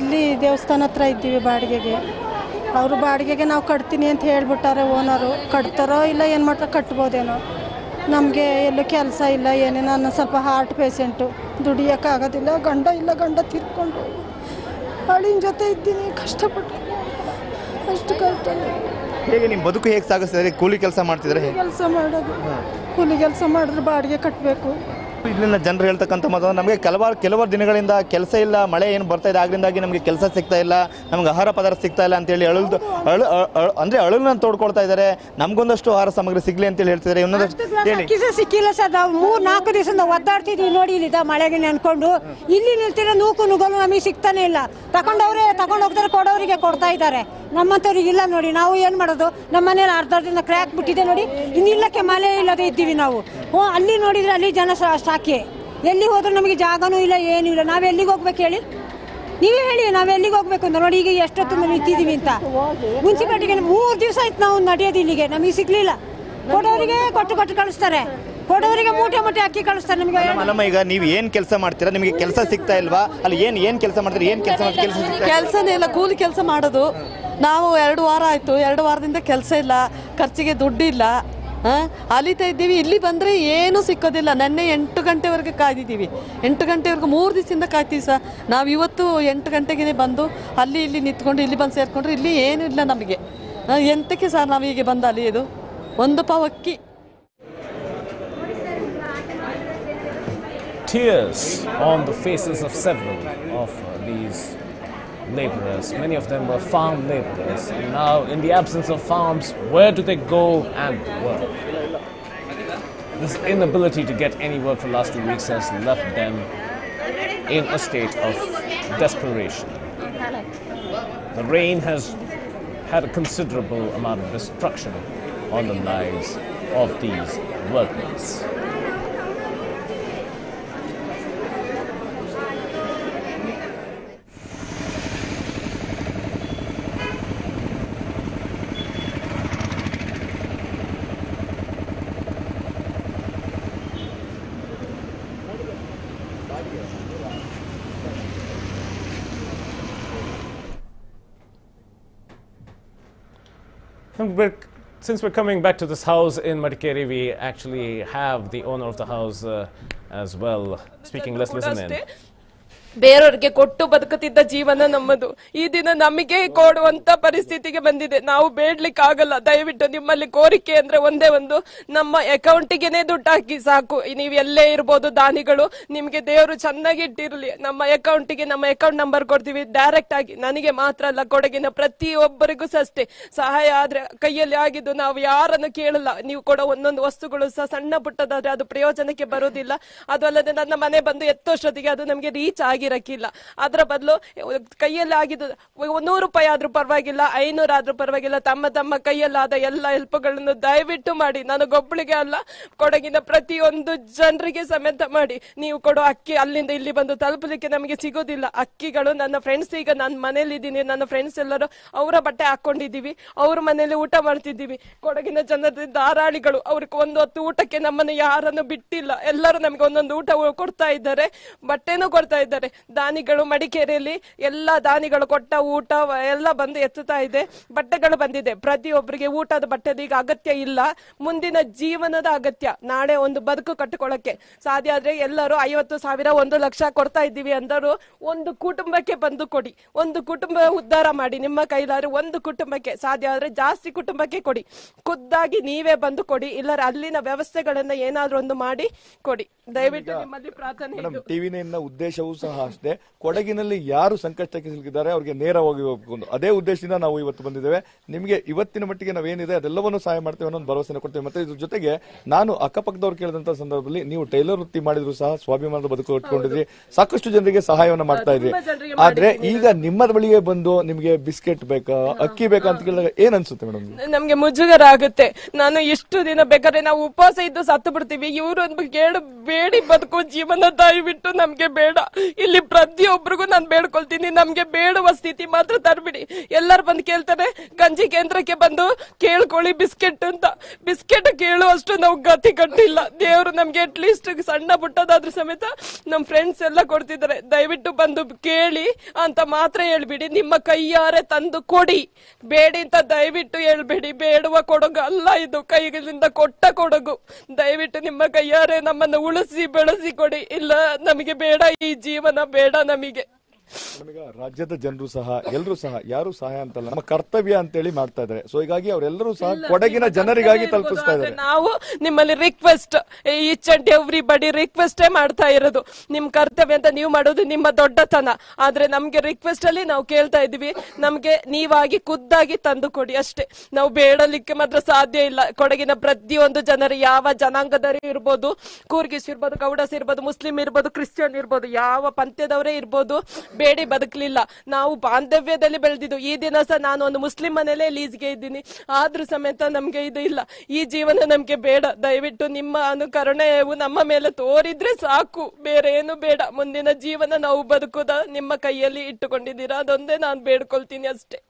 ಇಲ್ಲಿ ದೇವಸ್ಥಾನ ಹತ್ರ ಇದ್ದೀವಿ ಬಾಡಿಗೆಗೆ. ಅವರು ಬಾಡಿಗೆಗೆ ನಾವು ಕಟ್ತೀನಿ ಅಂತ ಹೇಳ್ಬಿಟ್ಟಾರೆ ಓನರು. ಕಟ್ತಾರೋ ಇಲ್ಲ ಏನು ಮಾಡ್ತಾರೆ, ಕಟ್ಬೋದೇನೋ. ನಮಗೆ ಎಲ್ಲೂ ಕೆಲಸ ಇಲ್ಲ, ಏನೇ. ನಾನು ಸ್ವಲ್ಪ ಹಾರ್ಟ್ ಪೇಷೆಂಟು, ದುಡಿಯೋಕ್ಕಾಗೋದಿಲ್ಲ. ಗಂಡ ತಿರ್ಕೊಂಡು ಅಳಿನ ಜೊತೆ ಇದ್ದೀನಿ, ಕಷ್ಟಪಟ್ಟು ಅಷ್ಟು ಕಷ್ಟ.
ಹೇಗೆ ನಿಮ್ಮ ಬದುಕು ಹೇಗೆ ಸಾಗಿಸ್ತಿದ್ದಾರೆ? ಕೂಲಿ ಕೆಲಸ ಮಾಡ್ತಿದ್ದಾರೆ?
ಕೆಲಸ ಮಾಡೋದು, ಕೂಲಿ ಕೆಲಸ ಮಾಡಿದ್ರೆ ಬಾಡಿಗೆ ಕಟ್ಟಬೇಕು.
ಇಲ್ಲಿನ ಜನರು ಹೇಳ್ತಕ್ಕಂಥ ಮಾತು, ನಮಗೆ ಕೆಲವರು ದಿನಗಳಿಂದ ಕೆಲಸ ಇಲ್ಲ, ಮಳೆ ಏನು ಬರ್ತಾ ಇದೆ, ಆಗ್ರಿಂದಾಗಿ ನಮಗೆ ಕೆಲಸ ಸಿಗ್ತಾ ಇಲ್ಲ, ನಮ್ಗೆ ಆಹಾರ ಪದಾರ್ಥ ಸಿಗ್ತಾ ಇಲ್ಲ ಅಂತೇಳಿ ಅಳಲನ್ನ ತೋಡ್ಕೊಳ್ತಾ ಇದ್ದಾರೆ. ನಮಗೊಂದಷ್ಟು ಆಹಾರ ಸಾಮಗ್ರಿ ಸಿಗ್ಲಿ ಅಂತೇಳಿ ಹೇಳ್ತಿದ್ದಾರೆ. ಇನ್ನೊಂದಷ್ಟು ಹೇಳಿ.
ಸಿಕ್ಕಿಲ್ಲ ಸರ್, ನಾವು 3-4 ದಿವಸದಿಂದ ಒದ್ದಾಡ್ತಿದ್ವಿ ನೋಡಿ. ಇಲ್ಲಿದ್ದ ಮಳೆಗೆ ನೆನ್ಕೊಂಡು ಇಲ್ಲಿ ನಿಲ್ತಿರೋ ನೂಕು ನುಗ್ಗಲು ನಮಗೆ ಸಿಗ್ತಾನೆ ಇಲ್ಲ. ತಗೊಂಡೋಗ್ತಾರೆ, ಕೊಡೋರಿಗೆ ಕೊಡ್ತಾ ಇದ್ದಾರೆ. ನಮ್ಮಂಥವ್ರಿಗಿಲ್ಲ ನೋಡಿ. ನಾವು ಏನು ಮಾಡೋದು, ನಮ್ಮ ಮನೇಲಿ ಅರ್ಧದಿಂದ ಕ್ರ್ಯಾಕ್ ಬಿಟ್ಟಿದೆ ನೋಡಿ. ಇನ್ನಿಲ್ಲಕ್ಕೆ ಮಳೆ ಇಲ್ಲದೆ ಇದ್ದೀವಿ ನಾವು. ಅಲ್ಲಿ ನೋಡಿದರೆ ಅಲ್ಲಿ ಜನ ಸಾಕಿ, ಎಲ್ಲಿ ಹೋದ್ರೂ ನಮಗೆ ಜಾಗನೂ ಇಲ್ಲ, ಏನೂ ಇಲ್ಲ. ನಾವು ಎಲ್ಲಿಗೆ ಹೋಗ್ಬೇಕು ಹೇಳಿ, ನೀವೇ ಹೇಳಿ, ನಾವು ಎಲ್ಲಿಗೆ ಹೋಗ್ಬೇಕು ಅಂತ ನೋಡಿ. ಈಗ ಎಷ್ಟೊತ್ತು ನಿಂತಿದ್ದೀವಿ ಅಂತ ಮುನ್ಸಿಪಾಲಿಟಿಗೆ 3 ದಿವಸ ಆಯ್ತು ನಾವು ನಡೆಯೋದು, ಇಲ್ಲಿಗೆ ನಮಗೆ ಸಿಗ್ಲಿಲ್ಲ. ಕೊಡೋರಿಗೆ ಕೊಟ್ಟು ಕಳಿಸ್ತಾರೆ, ಕೊಡೋರಿಗೆ ಮೂಟೆ ಅಕ್ಕಿ ಕಳಿಸ್ತಾರೆ ನಮಗೆ.
ಅಲ್ಲಮ್ಮ, ಈಗ ನೀವು ಏನು ಕೆಲಸ ಮಾಡ್ತೀರಾ, ನಿಮಗೆ ಕೆಲಸ ಸಿಗ್ತಾ ಇಲ್ವಾ? ಅಲ್ಲಿ ಏನು ಕೆಲಸ ಮಾಡ್ತೀರಾ, ಏನು ಕೆಲಸ ಮಾಡ್ತೀರಾ?
ಕೆಲಸನೇ ಇಲ್ಲ, ಕೂಲಿ ಕೆಲಸ ಮಾಡೋದು ನಾವು. 2 ವಾರ ಆಯಿತು, 2 ವಾರದಿಂದ ಕೆಲಸ ಇಲ್ಲ, ಖರ್ಚಿಗೆ ದುಡ್ಡಿಲ್ಲ, ಅಲಿತಾ ಇದ್ದೀವಿ. ಇಲ್ಲಿ ಬಂದರೆ ಏನೂ ಸಿಕ್ಕೋದಿಲ್ಲ. ನೆನ್ನೆ 8 ಗಂಟೆವರೆಗೆ ಕಾಯ್ದಿದ್ದೀವಿ, 8 ಗಂಟೆವರೆಗೂ 3 ದಿವಸದಿಂದ ಕಾಯ್ತೀವಿ ಸರ್. ನಾವು ಇವತ್ತು 8 ಗಂಟೆಗೆ ಬಂದು ಅಲ್ಲಿ ಇಲ್ಲಿ ನಿಂತ್ಕೊಂಡು ಇಲ್ಲಿ ಬಂದು ಸೇರಿಕೊಂಡ್ರೆ ಇಲ್ಲಿ ಏನೂ ಇಲ್ಲ ನಮಗೆ. ಎಂತಕ್ಕೆ ಸರ್ ನಾವು ಹೀಗೆ ಬಂದು ಅಲಿಯೋದು? 1 ಪಾವ್ ಅಕ್ಕಿ.
Tears on the faces of several of these laborers. Many of them were farm laborers. And now, in the absence of farms, where do they go and work? This inability to get any work for the last 2 weeks has left them in a state of desperation. The rain has had a considerable amount of destruction on the lives of these workers. Since we're coming back to this house in Madikeri, we actually have the owner of the house as well speaking. Let's listen in.
ಬೇರೆಯವರಿಗೆ ಕೊಟ್ಟು ಬದುಕುತ್ತಿದ್ದ ಜೀವನ ನಮ್ಮದು. ಈ ದಿನ ನಮಗೆ ಕೊಡುವಂತ ಪರಿಸ್ಥಿತಿಗೆ ಬಂದಿದೆ. ನಾವು ಬೇಡ್ಲಿಕ್ಕೆ ಆಗಲ್ಲ. ದಯವಿಟ್ಟು ನಿಮ್ಮಲ್ಲಿ ಕೋರಿಕೆ ಅಂದ್ರೆ ಒಂದೇ ಒಂದು, ನಮ್ಮ ಅಕೌಂಟಿಗೆನೆ ದುಡ್ಡು ಹಾಕಿ ಸಾಕು. ನೀವು ಎಲ್ಲೇ ಇರ್ಬೋದು ದಾನಿಗಳು, ನಿಮ್ಗೆ ದೇವರು ಚೆನ್ನಾಗಿ ಇಟ್ಟಿರ್ಲಿ. ನಮ್ಮ ಅಕೌಂಟಿಗೆ ನಮ್ಮ ಅಕೌಂಟ್ ನಂಬರ್ ಕೊಡ್ತೀವಿ ಡೈರೆಕ್ಟ್ ಆಗಿ. ನನಗೆ ಮಾತ್ರ ಅಲ್ಲ, ಕೊಡಗಿನ ಪ್ರತಿಯೊಬ್ಬರಿಗೂ ಅಷ್ಟೇ. ಸಹಾಯ ಆದ್ರೆ ಕೈಯಲ್ಲಿ ಆಗಿದ್ದು ನಾವು ಯಾರನ್ನು ಕೇಳಲ್ಲ. ನೀವು ಕೊಡೋ ಒಂದೊಂದು ವಸ್ತುಗಳು ಸಹ ಸಣ್ಣ ಪುಟ್ಟದಾದ್ರೆ ಅದು ಪ್ರಯೋಜನಕ್ಕೆ ಬರುವುದಿಲ್ಲ. ಅದು ಅಲ್ಲದೆ ನನ್ನ ಮನೆ ಬಂದು ಎತ್ತೋಷ್ಟೊತ್ತಿಗೆ ಅದು ನಮ್ಗೆ ರೀಚ್ ಆಗಿರಕ್ಕಿಲ್ಲ. ಅದರ ಬದಲು ಕೈಯಲ್ಲಿ ಆಗಿದ್ದು 100 ರೂಪಾಯಿ ಆದ್ರೂ ಪರವಾಗಿಲ್ಲ, 500 ಆದ್ರೂ ಪರವಾಗಿಲ್ಲ, ತಮ್ಮ ಕೈಯಲ್ಲಾದ ಎಲ್ಲ ಹೆಲ್ಪ್ಗಳನ್ನು ದಯವಿಟ್ಟು ಮಾಡಿ. ನನಗೊಬ್ಬಳಿಗೆ ಅಲ್ಲ, ಕೊಡಗಿನ ಪ್ರತಿಯೊಂದು ಜನರಿಗೆ ಸಮೇತ ಮಾಡಿ. ನೀವು ಕೊಡೋ ಅಕ್ಕಿ ಅಲ್ಲಿಂದ ಇಲ್ಲಿ ಬಂದು ತಲುಪಲಿಕ್ಕೆ ನಮಗೆ ಸಿಗೋದಿಲ್ಲ. ಅಕ್ಕಿಗಳು ನನ್ನ ಫ್ರೆಂಡ್ಸ್, ಈಗ ನನ್ನ ಮನೇಲಿ ಇದ್ದೀನಿ, ನನ್ನ ಫ್ರೆಂಡ್ಸ್ ಎಲ್ಲರೂ ಅವರ ಬಟ್ಟೆ ಹಾಕೊಂಡಿದ್ದೀವಿ, ಅವ್ರ ಮನೇಲಿ ಊಟ ಮಾಡ್ತಿದ್ದೀವಿ. ಕೊಡಗಿನ ಜನರ ಧಾರಾಳಿಗಳು, ಅವ್ರಿಗೆ 1 ಹೊತ್ತು ಊಟಕ್ಕೆ ನಮ್ಮನ್ನು ಯಾರನ್ನು ಬಿಟ್ಟಿಲ್ಲ. ಎಲ್ಲರೂ ನಮಗೆ ಒಂದೊಂದು ಊಟ ಕೊಡ್ತಾ ಇದ್ದಾರೆ, ಬಟ್ಟೆನೂ ಕೊಡ್ತಾ ಇದ್ದಾರೆ. ದಾನಿಗಳು ಮಡಿಕೇರಿಯಲ್ಲಿ ಎಲ್ಲ ದಾನಿಗಳು ಕೊಟ್ಟ ಊಟ ಎಲ್ಲ ಬಂದು ಎತ್ತುತ್ತಾ ಇದೆ. ಬಟ್ಟೆಗಳು ಬಂದಿದೆ. ಪ್ರತಿಯೊಬ್ಬರಿಗೆ ಊಟದ ಬಟ್ಟೆದ ಈಗ ಅಗತ್ಯ ಇಲ್ಲ, ಮುಂದಿನ ಜೀವನದ ಅಗತ್ಯ. ನಾಳೆ ಒಂದು ಬದುಕು ಕಟ್ಟಿಕೊಳ್ಳಕ್ಕೆ ಸಾಧ್ಯ ಆದ್ರೆ ಎಲ್ಲರೂ 50,000 1 ಲಕ್ಷ ಕೊಡ್ತಾ ಇದ್ದೀವಿ ಅಂದರು. ಒಂದು ಕುಟುಂಬಕ್ಕೆ ಬಂದು ಕೊಡಿ. ಒಂದು ಕುಟುಂಬ ಉದ್ಧಾರ ಮಾಡಿ. ನಿಮ್ಮ ಕೈಲಾದ್ರೆ ಒಂದು ಕುಟುಂಬಕ್ಕೆ ಸಾಧ್ಯ ಆದ್ರೆ ಜಾಸ್ತಿ ಕುಟುಂಬಕ್ಕೆ ಕೊಡಿ. ಖುದ್ದಾಗಿ ನೀವೇ ಬಂದು ಕೊಡಿ, ಇಲ್ಲರ ಅಲ್ಲಿನ ವ್ಯವಸ್ಥೆಗಳನ್ನ ಏನಾದ್ರೂ ಒಂದು ಮಾಡಿ ಕೊಡಿ. ದಯವಿಟ್ಟು ನಿಮ್ಮಲ್ಲಿ ಪ್ರಾರ್ಥನೆ.
ಟಿವಿ9 ಉದ್ದೇಶವೂ ಸಹ ಅಷ್ಟೇ, ಕೊಡಗಿನಲ್ಲಿ ಯಾರು ಸಂಕಷ್ಟಕ್ಕೆ ಸಿಲುಕಿದ್ದಾರೆ ಅವ್ರಿಗೆ ನೇರವಾಗಿ ಹೋಗ್ಬೇಕು. ಅದೇ ಉದ್ದೇಶದಿಂದ ನಾವು ಇವತ್ತು ಬಂದಿದ್ದೇವೆ. ನಿಮಗೆ ಇವತ್ತಿನ ಮಟ್ಟಿಗೆ ನಾವೇನಿದೆ ಅದೆಲ್ಲವನ್ನು ಸಹಾಯ ಮಾಡ್ತೇವೆ ಅನ್ನೋ ಭರವಸೆ ಕೊಡ್ತೇವೆ. ಮತ್ತೆ ಇದ್ರ ಜೊತೆಗೆ ನಾನು ಅಕ್ಕಪಕ್ಕದವ್ರು ಕೇಳಿದಂತ ಸಂದರ್ಭದಲ್ಲಿ ನೀವು ಟೈಲರ್ ವೃತ್ತಿ ಮಾಡಿದ್ರು ಸಹ ಸ್ವಾಭಿಮಾನದ ಬದುಕು ಇಟ್ಕೊಂಡಿದ್ರಿ, ಸಾಕಷ್ಟು ಜನರಿಗೆ ಸಹಾಯವನ್ನ ಮಾಡ್ತಾ ಇದ್ರಿ. ಆದ್ರೆ ಈಗ ನಿಮ್ಮ ಬಳಿಗೆ ಬಂದು ನಿಮ್ಗೆ ಬಿಸ್ಕೆಟ್ ಬೇಕಾ, ಅಕ್ಕಿ ಬೇಕಾ ಅಂತ ಕೇಳಿದಾಗ ಏನ್ ಅನ್ಸುತ್ತೆ ಮೇಡಮ್?
ನಮ್ಗೆ ಮುಜುಗರ ಆಗುತ್ತೆ. ನಾನು ಇಷ್ಟು ದಿನ ಬೇಕಾದ್ರೆ ನಾವು ಉಪವಾಸ ಇದ್ದು ಸತ್ತು ಬಿಡ್ತೀವಿ. ಇವ್ರೊಂದು ಬೇಡಿ ಬದುಕು ಜೀವನ ದಯವಿಟ್ಟು ನಮ್ಗೆ ಬೇಡ. ಇಲ್ಲಿ ಪ್ರತಿಯೊಬ್ಬರಿಗೂ ನಾನು ಬೇಡ್ಕೊಳ್ತೀನಿ, ನಮ್ಗೆ ಬೇಡುವ ಸ್ಥಿತಿ ಮಾತ್ರ ತರಬಿಡಿ. ಎಲ್ಲರೂ ಬಂದು ಕೇಳ್ತಾರೆ, ಗಂಜಿ ಕೇಂದ್ರಕ್ಕೆ ಬಂದು ಕೇಳ್ಕೊಳ್ಳಿ ಬಿಸ್ಕೆಟ್ ಅಂತ. ಬಿಸ್ಕೆಟ್ ಕೇಳುವಷ್ಟು ನಾವು ಗತಿ ಕಟ್ಟಿಲ್ಲ. ದೇವರು ನಮ್ಗೆ ಅಟ್ ಲೀಸ್ಟ್ ಸಣ್ಣ ಪುಟ್ಟದಾದ್ರೂ ಸಮೇತ ನಮ್ ಫ್ರೆಂಡ್ಸ್ ಎಲ್ಲ ಕೊಡ್ತಿದ್ದಾರೆ. ದಯವಿಟ್ಟು ಬಂದು ಕೇಳಿ ಅಂತ ಮಾತ್ರ ಹೇಳ್ಬಿಡಿ. ನಿಮ್ಮ ಕೈಯಾರೆ ತಂದು ಕೊಡಿ, ಬೇಡಿ ಅಂತ ದಯವಿಟ್ಟು ಹೇಳ್ಬೇಡಿ. ಬೇಡುವ ಕೊಡಗು ಅಲ್ಲ ಇದು, ಕೈಗಳಿಂದ ಕೊಟ್ಟ ಕೊಡಗು. ದಯವಿಟ್ಟು ನಿಮ್ಮ ಕೈಯಾರೆ ನಮ್ಮನ್ನು ಉಳಿಸಿ ಬೆಳೆಸಿ ಕೊಡಿ. ಇಲ್ಲ ನಮಗೆ ಬೇಡ, ಈ ಜೀವನ ಬೇಡ ನಮಗೆ.
ರಾಜ್ಯದ ಜನರು ಸಹ ಎಲ್ಲರೂ ಸಹ ಯಾರು ಸಹಾಯ ಅಂತಲ್ಲ, ನಮ್ಮ ಕರ್ತವ್ಯ ಅಂತೇಳಿ ಮಾಡ್ತಾ ಇದ್ದಾರೆ. ಸೊ ಹೀಗಾಗಿ ಅವರೆಲ್ಲರೂ ಸಹ ಕೊಡಗಿನ ಜನರಿಗಾಗಿ ತಲುಪಿಸ್ತಾ ಇದ್ದಾರೆ.
ನಾವು ನಿಮ್ಮಲ್ಲಿ ರಿಕ್ವೆಸ್ಟ್, ಈಚ್ ಅಂಡ್ ಎವ್ರಿಬಡಿ ರಿಕ್ವೆಸ್ಟೇ ಮಾಡ್ತಾ ಇರೋದು. ನಿಮ್ ಕರ್ತವ್ಯ ಅಂತ ನೀವು ಮಾಡೋದು ನಿಮ್ಮ ದೊಡ್ಡತನ. ಆದ್ರೆ ನಮ್ಗೆ ರಿಕ್ವೆಸ್ಟ್ ಅಲ್ಲಿ ನಾವು ಕೇಳ್ತಾ ಇದೀವಿ, ನಮ್ಗೆ ನೀವಾಗಿ ಖುದ್ದಾಗಿ ತಂದು ಕೊಡಿ ಅಷ್ಟೇ. ನಾವು ಬೇಡಲಿಕ್ಕೆ ಮಾತ್ರ ಸಾಧ್ಯ ಇಲ್ಲ. ಕೊಡಗಿನ ಪ್ರತಿಯೊಂದು ಜನರು, ಯಾವ ಜನಾಂಗದವರು ಇರ್ಬೋದು, ಕೂರ್ಗಿಸ್ ಇರ್ಬೋದು, ಗೌಡಸ್ ಇರ್ಬೋದು, ಮುಸ್ಲಿಂ ಇರ್ಬೋದು, ಕ್ರಿಶ್ಚಿಯನ್ ಇರ್ಬೋದು, ಯಾವ ಪಂಥ್ಯದವರೇ ಇರ್ಬೋದು, ಬೇಡಿ ಬದುಕಲಿಲ್ಲ. ನಾವು ಬಾಂಧವ್ಯದಲ್ಲಿ ಬೆಳೆದಿದ್ದು. ಈ ದಿನ ಸಹ ನಾನು ಒಂದು ಮುಸ್ಲಿಂ ಮನೇಲೆ ಲೀಸ್ಗೆ ಇದ್ದೀನಿ, ಆದ್ರೂ ಸಮೇತ ನಮ್ಗೆ ಇದು ಇಲ್ಲ. ಈ ಜೀವನ ನಮ್ಗೆ ಬೇಡ. ದಯವಿಟ್ಟು ನಿಮ್ಮ ಅನುಕರಣೆಯು ನಮ್ಮ ಮೇಲೆ ತೋರಿದ್ರೆ ಸಾಕು, ಬೇರೆ ಏನು ಬೇಡ. ಮುಂದಿನ ಜೀವನ ನಾವು ಬದುಕುದ ನಿಮ್ಮ ಕೈಯಲ್ಲಿ ಇಟ್ಟುಕೊಂಡಿದ್ದೀರಾ, ಅದೊಂದೇ ನಾನು ಬೇಡ್ಕೊಳ್ತೀನಿ ಅಷ್ಟೇ.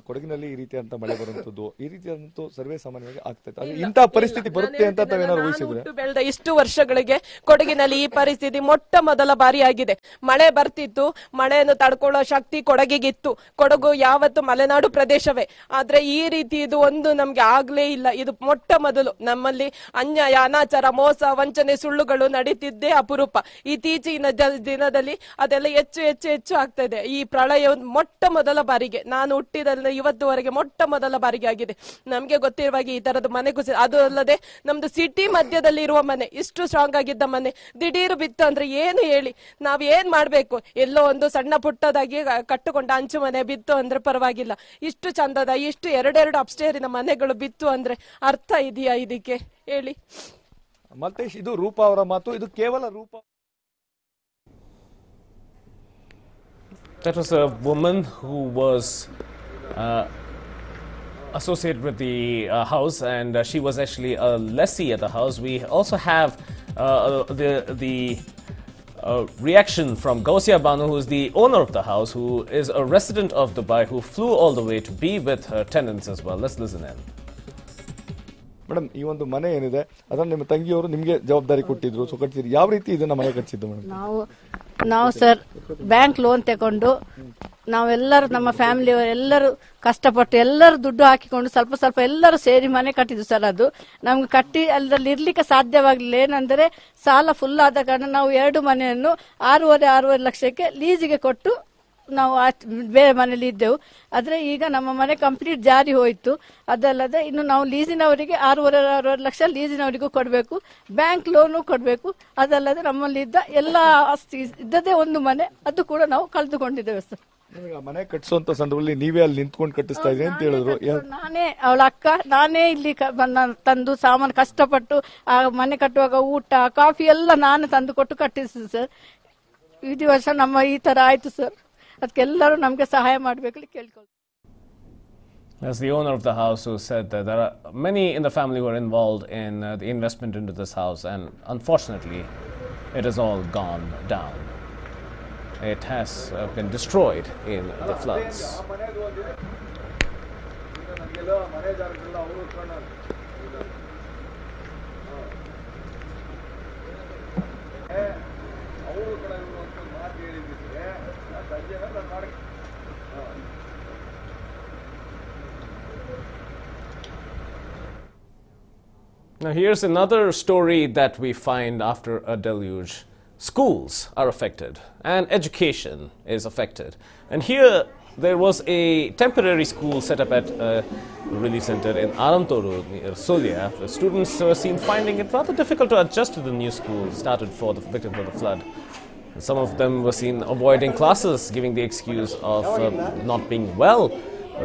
ಕೊಡಗಿನಲ್ಲಿ ಈ ರೀತಿಯಂತ ಮಳೆ ಬರುವಂತದ್ದು ಈ ರೀತಿಯಾದಂತೂ ಸರ್ವೇ ಸಾಮಾನ್ಯವಾಗಿ ಆಗ್ತದೆ. ಇಂತಹ ಪರಿಸ್ಥಿತಿ ಬರುತ್ತೆ ಅಂತ ತಾವೇನಾದ್ರು ಊಹಿಸಿದ್ರೆ?
ಬೆಳೆದ ಇಷ್ಟು ವರ್ಷಗಳಿಗೆ ಕೊಡಗಿನಲ್ಲಿ ಈ ಪರಿಸ್ಥಿತಿ ಮೊಟ್ಟ ಮೊದಲ ಬಾರಿ ಆಗಿದೆ. ಮಳೆ ಬರ್ತಿತ್ತು, ಮಳೆಯನ್ನು ತಡ್ಕೊಳ್ಳೋ ಶಕ್ತಿ ಕೊಡಗಿಗಿತ್ತು. ಕೊಡಗು ಯಾವತ್ತು ಮಲೆನಾಡು ಪ್ರದೇಶವೇ, ಆದ್ರೆ ಈ ರೀತಿ ಇದು ಒಂದು ನಮ್ಗೆ ಆಗ್ಲೇ ಇಲ್ಲ. ಇದು ಮೊಟ್ಟ ಮೊದಲು. ನಮ್ಮಲ್ಲಿ ಅನ್ಯಾಯ, ಅನಾಚಾರ, ಮೋಸ, ವಂಚನೆ, ಸುಳ್ಳುಗಳು ನಡೀತಿದ್ದೇ ಅಪರೂಪ. ಇತ್ತೀಚಿನ ದಿನದಲ್ಲಿ ಅದೆಲ್ಲ ಹೆಚ್ಚು ಹೆಚ್ಚು ಹೆಚ್ಚು ಆಗ್ತಾ ಇದೆ. ಈ ಪ್ರಳಯ ಮೊಟ್ಟ ಮೊದಲ ಬಾರಿಗೆ, ನಾನು ಹುಟ್ಟಿದಲ್ಲಿ ಇವತ್ತುವರೆಗೆ ಮೊಟ್ಟ ಮೊದಲ ಬಾರಿಗೆ ಆಗಿದೆ. ನಮ್ಗೆ ಗೊತ್ತಿರುವಾಗ ಈ ತರದ್ದು ಮನೆ ಕುಸಿತ, ಅದು ಅಲ್ಲದೆ ನಮ್ದು ಸಿಟಿ ಮಧ್ಯದಲ್ಲಿ ಇರುವ ಮನೆ, ಇಷ್ಟು ಸ್ಟ್ರಾಂಗ್ ಆಗಿದ್ದ ಮನೆ ದಿಢೀರು ಬಿತ್ತು ಅಂದ್ರೆ ಏನು ಹೇಳಿ, ನಾವ್ ಏನ್ ಮಾಡ್ಬೇಕು? ಎಲ್ಲೋ ಒಂದು ಸಣ್ಣ ಪುಟ್ಟದಾಗಿ ಕಟ್ಟುಕೊಂಡ ಅಂಚು ಮನೆ ಬಿತ್ತು ಅಂದ್ರೆ ಪರವಾಗಿಲ್ಲ, ಇಷ್ಟು ಚಂದದ ಇಷ್ಟು ಎರಡೆರಡು ಅಪ್ಸ್ಟೇರಿನ ಮನೆಗಳು ಬಿತ್ತು ಅಂದ್ರೆ ಅರ್ಥ ಇದೆಯಾ ಇದಕ್ಕೆ ಹೇಳಿ?
ಮಲ್ತೇಶ್, ಇದು ರೂಪ ಅವರ ಮಾತು, ಇದು ಕೇವಲ ರೂಪ.
That was a woman who was associated with the house, and she was actually a lessee at the house. We also have the reaction from Gausia Banu, who is the owner of the house, who is a resident of Dubai, who flew all the way to be with her tenants as well. Let's listen in.
Madam, ಈ ಒಂದು ಮನೆ ಏನಿದೆ ಅದನ್ನ ನಿಮ್ಮ ತಂಗಿಯವರು ನಿಮಗೆ ಜವಾಬ್ದಾರಿ ಕೊಟ್ಟಿದ್ರು, so ಕಟ್ಸಿದ್ರು. ಯಾವ ರೀತಿ ಇದನ್ನ ಮನೆ ಕಟ್ಸಿದ್ದು ಮೇಡಮ್?
ನಾವು ಸರ್ ಬ್ಯಾಂಕ್ ಲೋನ್ ತಗೊಂಡು ನಾವೆಲ್ಲರೂ ನಮ್ಮ ಫ್ಯಾಮಿಲಿಯವರು ಎಲ್ಲರೂ ಕಷ್ಟಪಟ್ಟು ಎಲ್ಲರೂ ದುಡ್ಡು ಹಾಕಿಕೊಂಡು ಸ್ವಲ್ಪ ಸ್ವಲ್ಪ ಎಲ್ಲರೂ ಸೇರಿ ಮನೆ ಕಟ್ಟಿದ್ದು ಸರ್. ಅದು ನಮ್ಗೆ ಕಟ್ಟಿ ಅಲ್ಲದಲ್ಲಿ ಇರ್ಲಿಕ್ಕೆ ಸಾಧ್ಯವಾಗಲಿಲ್ಲ. ಏನಂದ್ರೆ ಸಾಲ ಫುಲ್ ಆದ ಕಾರಣ ನಾವು 2 ಮನೆಯನ್ನು 6.5 ಲಕ್ಷಕ್ಕೆ ಲೀಸಿಗೆ ಕೊಟ್ಟು ನಾವು ಬೇರೆ ಮನೇಲಿ ಇದ್ದೆವು. ಆದ್ರೆ ಈಗ ನಮ್ಮ ಮನೆ ಕಂಪ್ಲೀಟ್ ಜಾರಿ ಹೋಯಿತು. ಅದಲ್ಲದೆ ಇನ್ನು ನಾವು ಲೀಸಿನವರಿಗೆ 6.5 ಲಕ್ಷ ಲೀಸಿನವರಿಗೂ ಕೊಡಬೇಕು, ಬ್ಯಾಂಕ್ ಲೋನು ಕೊಡಬೇಕು. ಅದಲ್ಲದೆ ನಮ್ಮಲ್ಲಿ ಇದ್ದ ಎಲ್ಲ ಆಸ್ತಿ ಇದ್ದದೇ ಒಂದು ಮನೆ, ಅದು ಕೂಡ ನಾವು ಕಳೆದುಕೊಂಡಿದ್ದೇವೆ ಸರ್.
ಮನೆ ಕಟ್ಟಿಸುವಂತ ಸಂದರ್ಭದಲ್ಲಿ ನೀವೇ ಅಲ್ಲಿ ನಿಂತ್ಕೊಂಡು ಕಟ್ಟಿಸ್ತಾ ಇದ್ರಿ ಅಂತ ಹೇಳಿದ್ರು.
ನಾನೇ, ಅವಳ ಅಕ್ಕ, ನಾನೇ ಇಲ್ಲಿ ತಂದು ಸಾಮಾನು ಕಷ್ಟಪಟ್ಟು ಆ ಮನೆ ಕಟ್ಟುವಾಗ ಊಟ ಕಾಫಿ ಎಲ್ಲ ನಾನು ತಂದು ಕೊಟ್ಟು ಕಟ್ಟಿಸಿದ್ದು ಸರ್. ಈ ದಿವಸ ನಮ್ಮ ಈ ತರ ಆಯ್ತು ಸರ್. ಅದಕ್ಕೆಲ್ಲರೂ ನಮಗೆ ಸಹಾಯ ಮಾಡಬೇಕು ಕೇಳ್ಕೊಳ್ತೀನಿ.
As the owner of the house who said that there are many in the family who are involved in the investment into this house, and unfortunately it has all gone down. It has been destroyed in the floods. Now here's another story that we find after a deluge. Schools are affected and education is affected. And here there was a temporary school set up at a relief center in Aramtoru near Solia. The students were seen finding it rather difficult to adjust to the new school started for the victims of the flood. And some of them were seen avoiding classes, giving the excuse of not being well.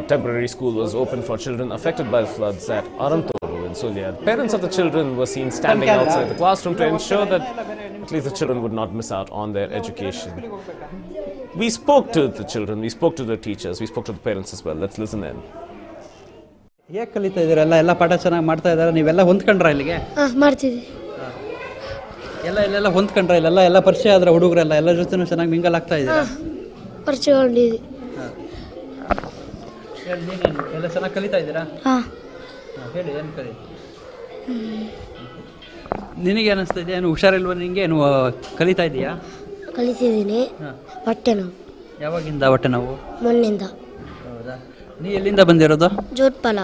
A temporary school was open for children affected by the floods at Aramtoru. Solia. Parents of the children were seen standing outside the classroom to ensure that at least the children would not miss out on their education. We spoke to the children, we spoke to the teachers, we spoke to the parents as well. Let's listen in.
ಹೇಗೆ ಕಲಿತಾ ಇದ್ದೀರಲ್ಲ? ಎಲ್ಲ ಪಾಠ ಚೆನ್ನಾಗಿ ಮಾಡ್ತಾ ಇದ್ದಾರೆ? ನೀವೆಲ್ಲ ಹೊಂದ್ಕೊಂಡ್ರ ಇಲ್ಲಿಗೆ?
ಮಾಡ್ತಿದ್ವಿ.
ಎಲ್ಲ ಹೊಂದ್ಕೊಂಡ್ರ? ಎಲ್ಲ ಪರಿಚಯ ಆದ್ರೆ ಹುಡುಗರೆಲ್ಲ ಎಲ್ಲ ಜೊತೆನೂ ಚೆನ್ನಾಗಿ ಮಿಂಗಲ್ ಆಗ್ತಾ ಇದ್ದೀರಾ?
ಪರಿಚಯಗೊಂಡಿದ್ವಿ.
ಎಲ್ಲ ಚೆನ್ನಾಗಿ ಕಲಿತಾ ಇದ್ದೀರಾ? ಹೇಳಿ, ಏನು ಕಲಿ? ನಿನಗೆ ಅನಿಸ್ತಾ ಇದೆಯಾ? ಏನು ಹುಷಾರಿಲ್ವ ನಿನಗೆ? ಏನು ಕಲಿತಾ ಇದೆಯಾ?
ಕಲಿತಿದ್ದೀನಿ. ಹೊಟ್ಟೆ ನೋವು.
ಯಾವಾಗಿಂದ ಹೊಟ್ಟೆ ನೋವು?
ಮೊನ್ನಿಂದ.
ಹೌದಾ? ನೀ ಎಲ್ಲಿಂದ ಬಂದಿರೋದು?
ಜೋಧ್ಪಾಲ.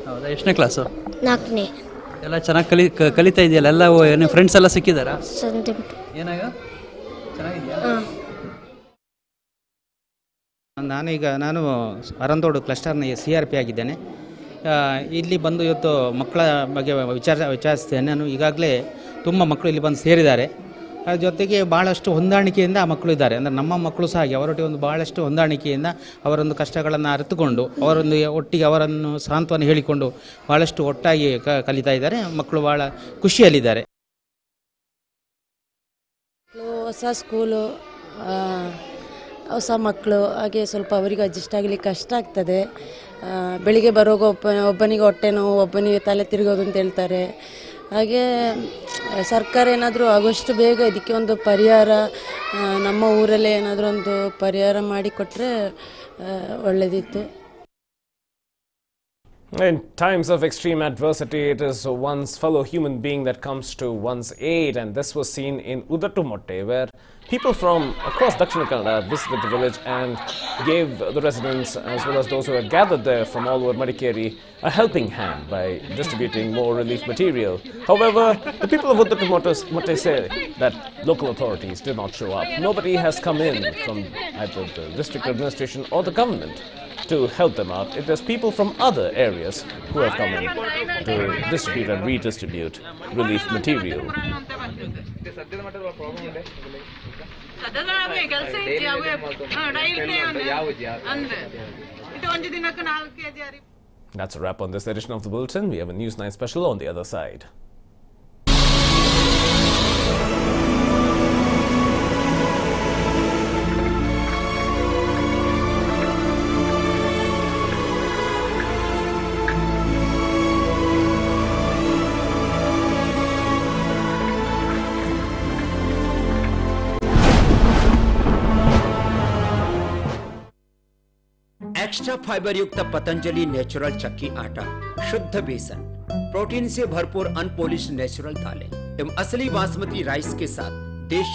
ಹೌದಾ? ಎಷ್ಟನೇ ಕ್ಲಾಸು?
4ನೇ.
ಎಲ್ಲ ಚೆನ್ನಾಗಿ ಕಲಿತಾ ಇದೆಯಲ್ಲ? ಎಲ್ಲ ಏನು ಫ್ರೆಂಡ್ಸ್ ಎಲ್ಲ ಸಿಕ್ಕಿದಾರಾ? ಏನಾಗ ಚೆನ್ನಾಗಿದೆಯಾ?
ನಾನು ಅರಂದೋಡು ಕ್ಲಸ್ಟರ್ನ CRP ಆಗಿದ್ದೇನೆ. ಇಲ್ಲಿ ಬಂದು ಇವತ್ತು ಮಕ್ಕಳ ಬಗ್ಗೆ ವಿಚಾರಿಸ್ತೇನೆ. ನಾನು ಈಗಾಗಲೇ ತುಂಬ ಮಕ್ಕಳು ಇಲ್ಲಿ ಬಂದು ಸೇರಿದ್ದಾರೆ. ಅದ್ರ ಜೊತೆಗೆ ಭಾಳಷ್ಟು ಹೊಂದಾಣಿಕೆಯಿಂದ ಆ ಮಕ್ಕಳು ಇದ್ದಾರೆ. ಅಂದರೆ ನಮ್ಮ ಮಕ್ಕಳು ಸಹ ಹಾಗೆ ಅವರೊಟ್ಟಿಗೆ ಒಂದು ಭಾಳಷ್ಟು ಹೊಂದಾಣಿಕೆಯಿಂದ ಅವರೊಂದು ಕಷ್ಟಗಳನ್ನು ಅರಿತುಕೊಂಡು ಅವರೊಂದು ಒಟ್ಟಿಗೆ ಅವರನ್ನು ಸಾಂತ್ವನ ಹೇಳಿಕೊಂಡು ಭಾಳಷ್ಟು ಒಟ್ಟಾಗಿ ಕಲಿತಾ ಇದ್ದಾರೆ. ಮಕ್ಕಳು ಭಾಳ ಖುಷಿಯಲ್ಲಿದ್ದಾರೆ.
ಹೊಸ ಸ್ಕೂಲು
ಹೊಸ ಮಕ್ಕಳು, ಹಾಗೆ ಸ್ವಲ್ಪ ಅವರಿಗೆ ಅಡ್ಜಸ್ಟ್ ಆಗಲಿಕ್ಕೆ ಕಷ್ಟ ಆಗ್ತದೆ. ಬೆಳಿಗ್ಗೆ ಬರುವಾಗ ಒಬ್ಬನಿಗೆ ಹೊಟ್ಟೆ ನೋವು, ಒಬ್ಬನಿಗೆ ತಲೆ ತಿರುಗೋದು ಅಂತ ಹೇಳ್ತಾರೆ. ಹಾಗೆ ಸರ್ಕಾರ ಏನಾದರೂ ಆಗೋಷ್ಟು ಬೇಗ ಇದಕ್ಕೆ ಒಂದು ಪರಿಹಾರ, ನಮ್ಮ ಊರಲ್ಲೇ ಏನಾದರೂ ಒಂದು ಪರಿಹಾರ ಮಾಡಿಕೊಟ್ರೆ ಒಳ್ಳೆಯದಿತ್ತು.
In times of extreme adversity, it is one's fellow human being that comes to one's aid, and this was seen in Udattumotte, where people from across Dakshina Kannada visited the village and gave the residents, as well as those who had gathered there from all over Madikeri, a helping hand by distributing more relief material. However, the people of Udattumotte say that local authorities did not show up. Nobody has come in from either the district administration or the government to help them out. It is people from other areas who have come in to distribute and redistribute relief material. That's a wrap on this edition of the Bulletin. We have a News 9 special on the other side.
Extra fibre युक्त Patanjali natural चक्की आटा, शुद्ध बेसन, protein से भरपूर unpolished natural दालें एवं असली बासमती राइस के साथ देश